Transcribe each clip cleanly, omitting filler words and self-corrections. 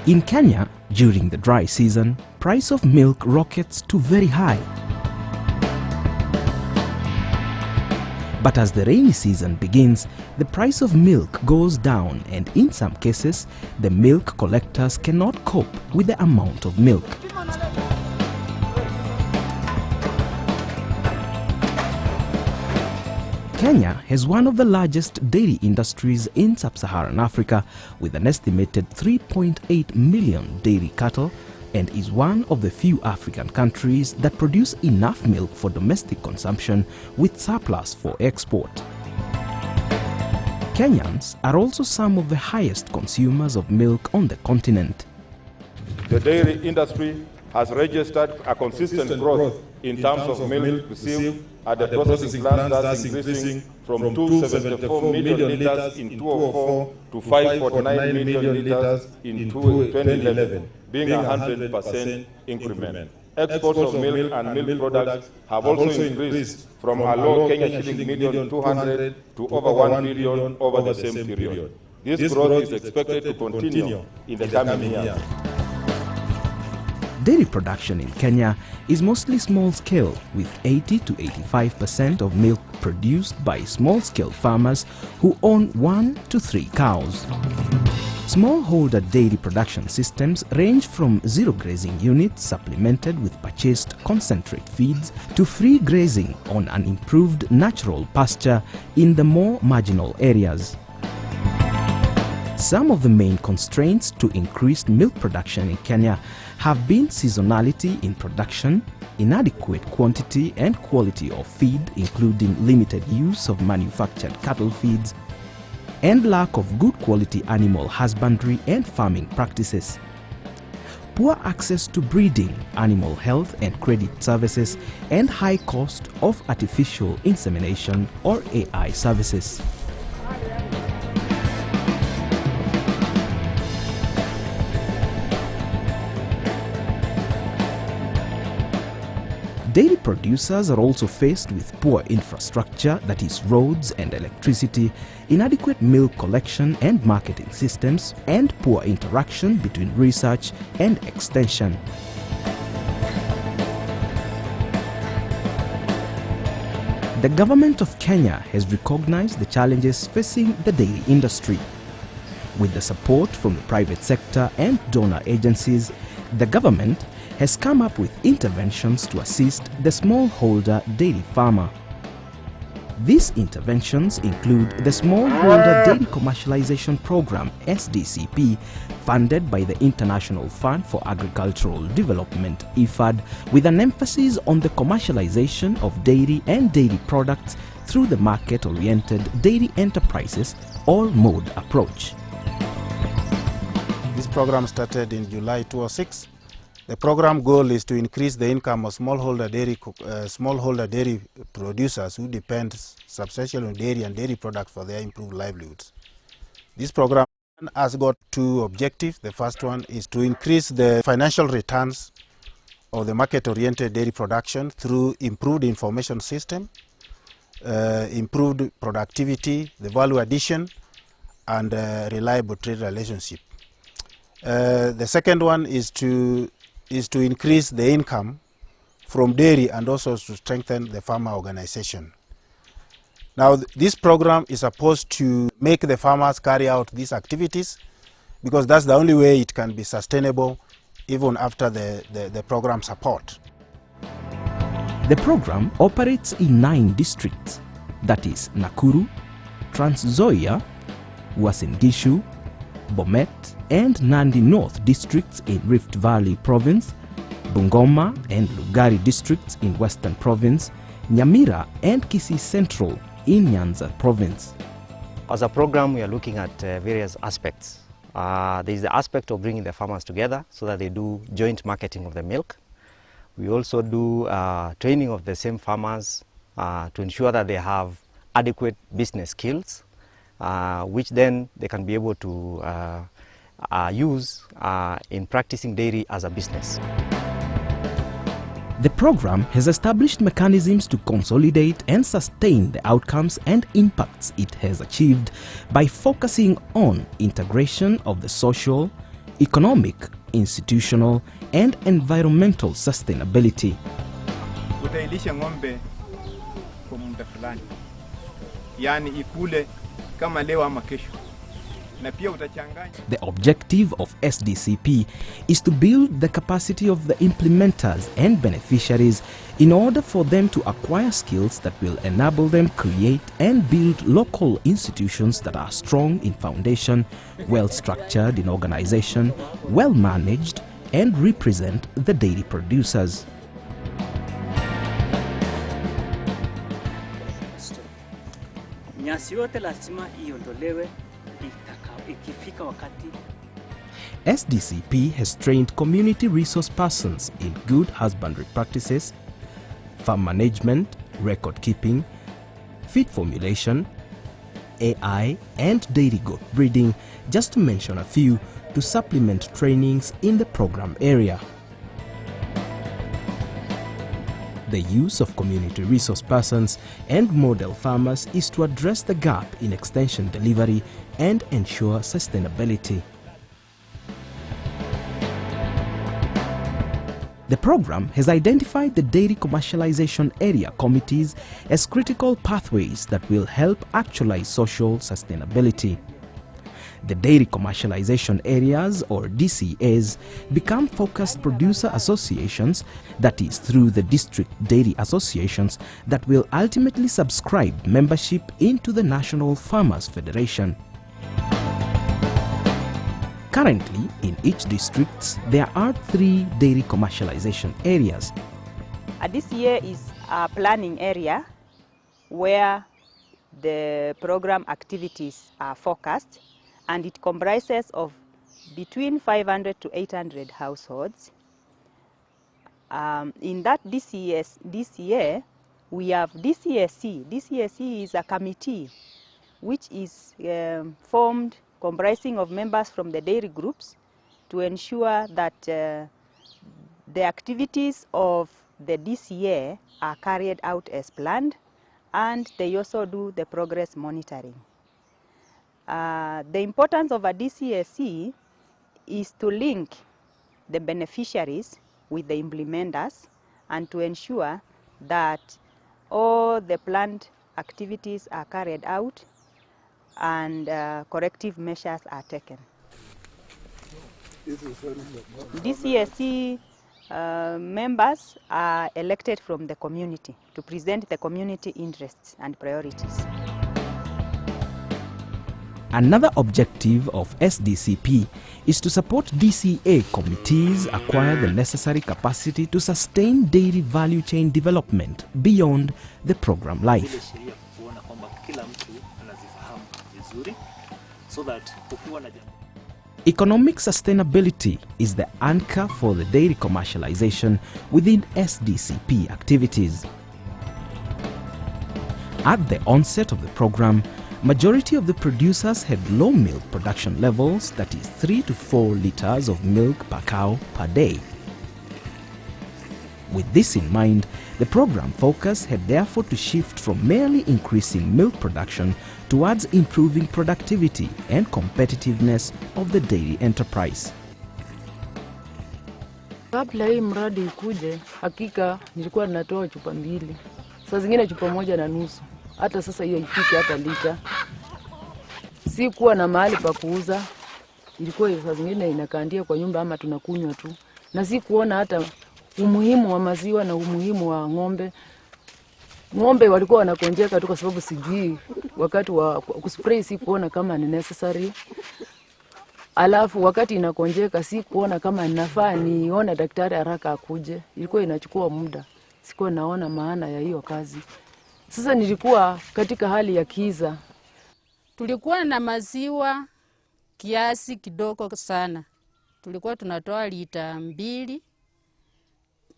In Kenya, during the dry season, price of milk rockets to very high. But as the rainy season begins, the price of milk goes down, and in some cases, the milk collectors cannot cope with the amount of milk. Kenya has one of the largest dairy industries in sub-Saharan Africa, with an estimated 3.8 million dairy cattle, and is one of the few African countries that produce enough milk for domestic consumption with surplus for export. Kenyans are also some of the highest consumers of milk on the continent. The dairy industry has registered a consistent growth in terms of milk received at the processing plants, thus increasing from 274 million litres in 2004 to 549 million litres in 2011, being a 100% increment. Exports of milk and milk products have also increased from a low Kenya shilling $1,200,000 to over $1 billion over the same period. This growth is expected to continue in the coming years. Dairy production in Kenya is mostly small-scale, with 80 to 85% of milk produced by small-scale farmers who own 1 to 3 cows. Smallholder dairy production systems range from zero grazing units supplemented with purchased concentrate feeds to free grazing on an improved natural pasture in the more marginal areas. Some of the main constraints to increased milk production in Kenya have been seasonality in production, inadequate quantity and quality of feed, including limited use of manufactured cattle feeds, and lack of good quality animal husbandry and farming practices. Poor access to breeding, animal health and credit services, and high cost of artificial insemination or AI services. Dairy producers are also faced with poor infrastructure, that is roads and electricity, inadequate milk collection and marketing systems, and poor interaction between research and extension. The government of Kenya has recognized the challenges facing the dairy industry. With the support from the private sector and donor agencies, the government has come up with interventions to assist the smallholder dairy farmer. These interventions include the Smallholder Dairy Commercialization Program (SDCP), funded by the International Fund for Agricultural Development (IFAD), with an emphasis on the commercialization of dairy and dairy products through the market-oriented dairy enterprises or MODE approach. This program started in July 2006. The program goal is to increase the income of smallholder dairy producers who depend substantially on dairy and dairy products for their improved livelihoods. This program has got 2 objectives. The first one is to increase the financial returns of the market-oriented dairy production through improved information system, improved productivity, the value addition, and reliable trade relationship. The second one is to increase the income from dairy and also to strengthen the farmer organization. Now, this program is supposed to make the farmers carry out these activities because that's the only way it can be sustainable even after the program support. The program operates in 9 districts, that is Nakuru, Trans Nzoia, Uasin Gishu, Bomet and Nandi North districts in Rift Valley Province, Bungoma and Lugari districts in Western Province, Nyamira and Kisii Central in Nyanza Province. As a program, we are looking at various aspects. There is the aspect of bringing the farmers together so that they do joint marketing of the milk. We also do training of the same farmers to ensure that they have adequate business skills, which then they can be able to use in practicing dairy as a business. The program has established mechanisms to consolidate and sustain the outcomes and impacts it has achieved by focusing on integration of the social, economic, institutional, and environmental sustainability. Utailisha ng'ombe kwa muda fulani, yani ikule kama leo ama kesho. The objective of SDCP is to build the capacity of the implementers and beneficiaries in order for them to acquire skills that will enable them create and build local institutions that are strong in foundation, well-structured in organization, well-managed, and represent the dairy producers. Nyasi yote lazima iondolewe ikifika wakati. SDCP has trained community resource persons in good husbandry practices, farm management, record keeping, feed formulation, AI, and dairy goat breeding, just to mention a few, to supplement trainings in the program area. The use of community resource persons and model farmers is to address the gap in extension delivery and ensure sustainability. The program has identified the dairy commercialization area committees as critical pathways that will help actualize social sustainability. The dairy commercialization areas, or DCAs, become focused producer associations, that is through the district dairy associations that will ultimately subscribe membership into the National Farmers Federation. Currently, in each district, there are 3 dairy commercialization areas. A DCA is a planning area where the program activities are focused, and it comprises of between 500 to 800 households. In that DCA, we have DCSC. DCSC is a committee which is formed comprising of members from the dairy groups to ensure that the activities of the DCA are carried out as planned, and they also do the progress monitoring. The importance of a DCSC is to link the beneficiaries with the implementers and to ensure that all the planned activities are carried out and corrective measures are taken. DCSC members are elected from the community to present the community interests and priorities. Another objective of SDCP is to support DCA committees acquire the necessary capacity to sustain dairy value chain development beyond the program life. Economic sustainability is the anchor for the dairy commercialization within SDCP activities. At the onset of the program, majority of the producers had low milk production levels, that is 3 to 4 liters of milk per cow per day. With this in mind, the program focus had therefore to shift from merely increasing milk production towards improving productivity and competitiveness of the dairy enterprise. Kabla hii mradi ikuje, hakika nilikuwa natoa chupa 2. Saa zingine chupa 1.5. Hata sasa hiyo ifike hata lita. Si kuwa na mahali pa kuuza. Ilikuwa saa zingine inakandia kwa nyumba ama tunakunywa tu. Na si kuona hata umuhimu wa maziwa na umuhimu wa ng'ombe. Ng'ombe walikuwa wanakonjeka tu kwa sababu sijui wakati wa kuspray si kuona kama ni necessary. Alafu wakati inakonjeka si kuona kama ninafaa nione daktari haraka akuje. Ilikuwa inachukua muda. Sikuwa naona maana ya hiyo kazi. Sasa nilikuwa katika hali ya kiza. Tulikuwa na maziwa kiasi kidogo sana. Tulikuwa tunatoa lita 2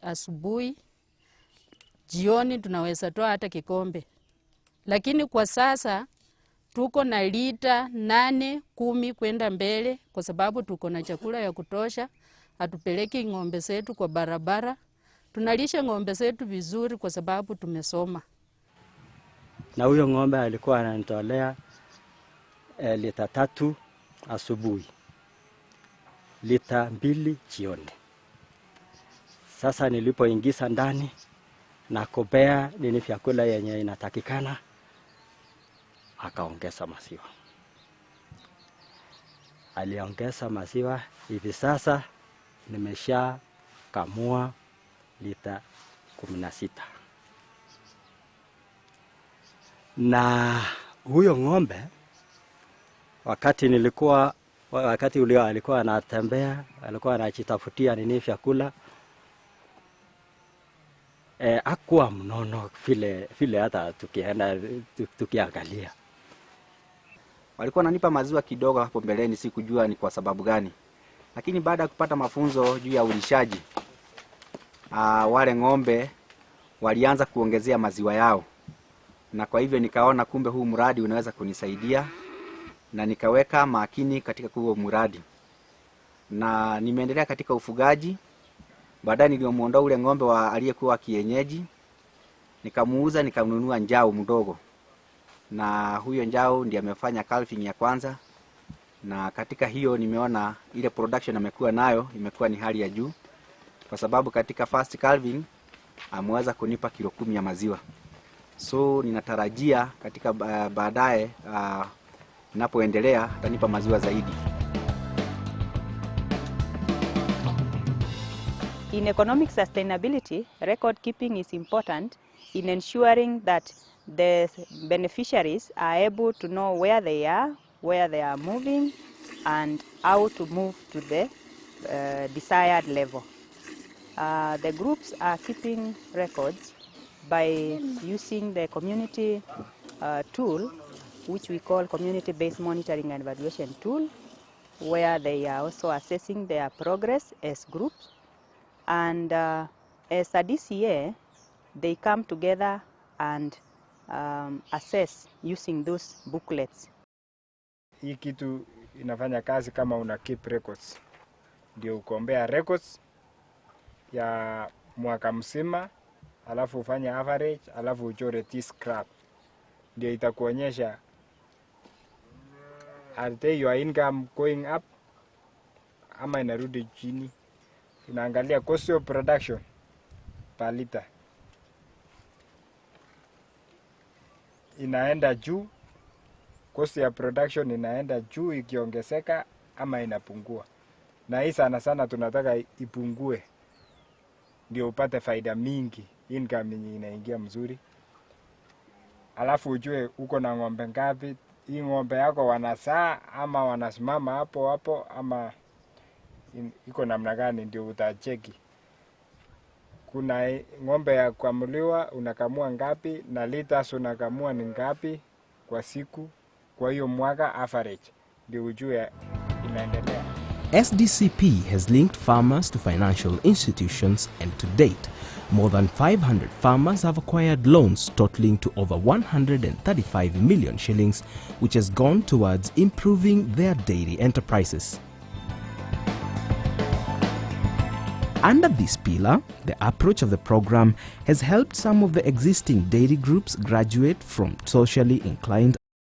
asubuhi, jioni tunaweza toa hata kikombe. Lakini kwa sasa tuko na lita 8, 10 kwenda mbele kwa sababu tuko na chakula ya kutosha. Hatupeleki ng'ombe zetu kwa barabara. Tunalisha ng'ombe zetu vizuri kwa sababu tumesoma. Na huyo ng'ombe alikuwa ananitolea lita 3 asubuhi. lita 2 jioni. Sasa nilipoingiza ndani na kupea nini vyakula yenye inatakikana, akaongeza maziwa. Aliongeza maziwa, hivi sasa nimesha kamua lita 16. Na huyo ng'ombe wakati ule alikuwa anatembea, alikuwa anajitafutia nini vyakula, hakuwa mnono vile hata tukiangalia. Walikuwa wananipa maziwa kidogo hapo mbeleni, sikujua ni kwa sababu gani. Lakini baada ya kupata mafunzo juu ya ulishaji, wale ng'ombe walianza kuongezea maziwa yao. Na kwa hivyo nikaona kumbe huu mradi unaweza kunisaidia, na nikaweka makini katika huo mradi. Na nimeendelea katika ufugaji. Baadaye niliomuondoa ule ng'ombe aliyekuwa kienyeji, nikamuuza, nikamnunua njao mdogo. Na huyo njao ndiye amefanya calving ya kwanza, na katika hiyo nimeona ile production amekuwa nayo imekuwa ni hali ya juu, kwa sababu katika first calving ameweza kunipa kilo 10 ya maziwa. So ninatarajia katika baadaye ninapoendelea atanipa maziwa zaidi. In economic sustainability, record keeping is important in ensuring that the beneficiaries are able to know where they are moving, and how to move to the desired level. The groups are keeping records by using the community tool, which we call community-based monitoring and evaluation tool, where they are also assessing their progress as groups. And as a DCA, they come together and assess using those booklets. Hii kitu inafanya kazi kama una keep records. Ndio ukombea records ya mwaka mzima, alafu ufanye average, alafu uchore T-scrap. Ndio itakuonyesha are your income going up ama inarudi chini. Tunaangalia cost of production per liter. Inaenda juu, cost ya production inaenda juu ikiongezeka ama inapungua. Na hii sana sana tunataka ipungue, ndio upate faida mingi, income inaingia mzuri. Alafu ujue uko na ng'ombe ngapi, hii ng'ombe yako wanasaa ama wanasimama hapo ama iko namna gani, ndio utacheki. Kuna ng'ombe ya kuamuliwa unakamua ngapi, na liters unakamua ni ngapi kwa siku, kwa hiyo mwaka average, ndio ujue inaendelea. SDCP has linked farmers to financial institutions, and to date, more than 500 farmers have acquired loans totaling to over 135 million shillings, which has gone towards improving their dairy enterprises. Under this pillar, the approach of the program has helped some of the existing dairy groups graduate from socially inclined